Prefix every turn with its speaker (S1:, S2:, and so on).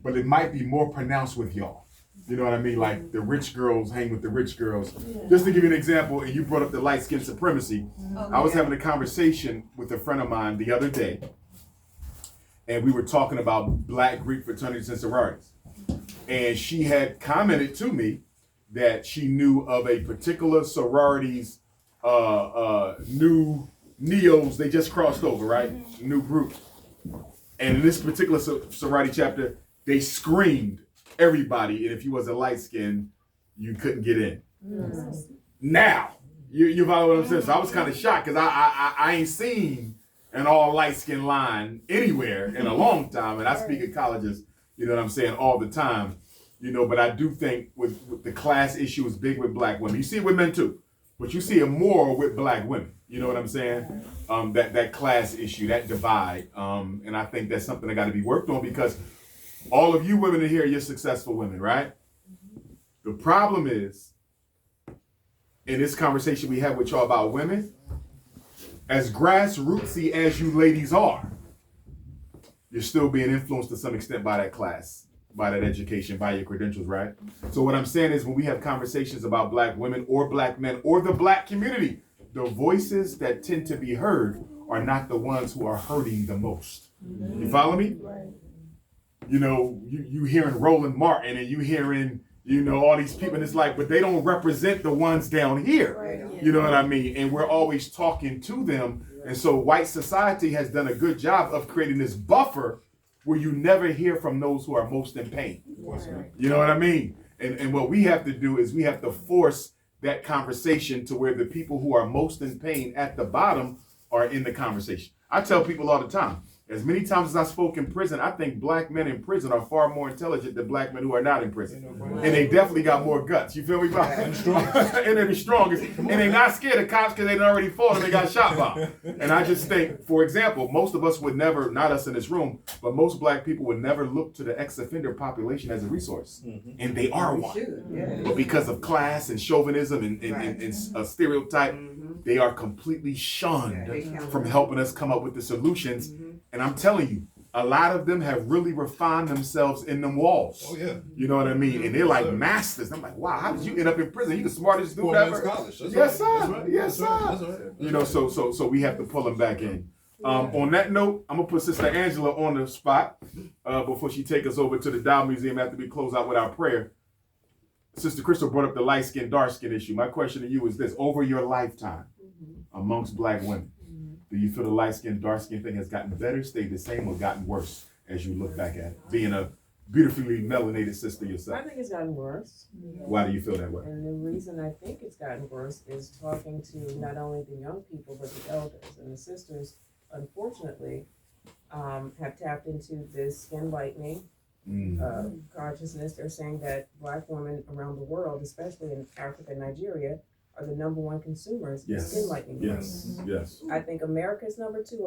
S1: but it might be more pronounced with y'all. You know what I mean? Like the rich girls hang with the rich girls. Yeah. Just to give you an example, and you brought up the light skin supremacy. I was having a conversation with a friend of mine the other day, and we were talking about black Greek fraternities and sororities. And she had commented to me that she knew of a particular sorority's new neos, they just crossed over, right? New group. And in this particular sorority chapter, they screened everybody, and if you was a light skin, you couldn't get in. Now, you follow what I'm saying? So I was kind of shocked because I ain't seen an all light skin line anywhere in a long time, and I speak at colleges, you know what I'm saying, all the time, you know. But I do think with the class issue is big with black women. You see it with men too, but you see it more with black women. You know what I'm saying? That class issue, that divide, and I think that's something that got to be worked on because all of you women in here, you're successful women, right? The problem is, in this conversation we have with y'all about women, as grassrootsy as you ladies are, you're still being influenced to some extent by that class, by that education, by your credentials, right? So what I'm saying is when we have conversations about black women or black men or the black community, the voices that tend to be heard are not the ones who are hurting the most. You follow me? You know, you hearing Roland Martin and you hearing, you know, all these people, and it's like, but they don't represent the ones down here. You know what I mean? And we're always talking to them. And so white society has done a good job of creating this buffer where you never hear from those who are most in pain. You know what I mean? And what we have to do is we have to force that conversation to where the people who are most in pain at the bottom are in the conversation. I tell people all the time, as many times as I spoke in prison, I think black men in prison are far more intelligent than black men who are not in prison. And they definitely got more guts. You feel me, Bob? And they're the strongest. And they're not scared of cops because they done already fought and they got shot by them. And I just think, for example, most of us would never, not us in this room, but most black people would never look to the ex-offender population as a resource. And they are one. But because of class and chauvinism and stereotype, they are completely shunned from helping us come up with the solutions. And I'm telling you, a lot of them have really refined themselves in them walls. Oh yeah. You know what I mean? And they're like masters. I'm like, wow, how did you end up in prison? You the smartest dude ever. Yes, sir. Yes, sir. You know, so we have to pull them back in. On that note, I'm gonna put Sister Angela on the spot before she take us over to the Dow Museum after we close out with our prayer. Sister Crystal brought up the light skin, dark skin issue. My question to you is this: over your lifetime amongst black women, do you feel the light skin, dark skin thing has gotten better, stayed the same, or gotten worse as you look back at it? Being a beautifully melanated sister yourself.
S2: I think it's gotten worse.
S1: Why do you feel that way?
S2: And the reason I think it's gotten worse is talking to not only the young people, but the elders. And the sisters, unfortunately, have tapped into this skin lightening consciousness. They're saying that black women around the world, especially in Africa and Nigeria, are the #1 consumers of skin lightening.
S1: Yes.
S2: I think America's #2.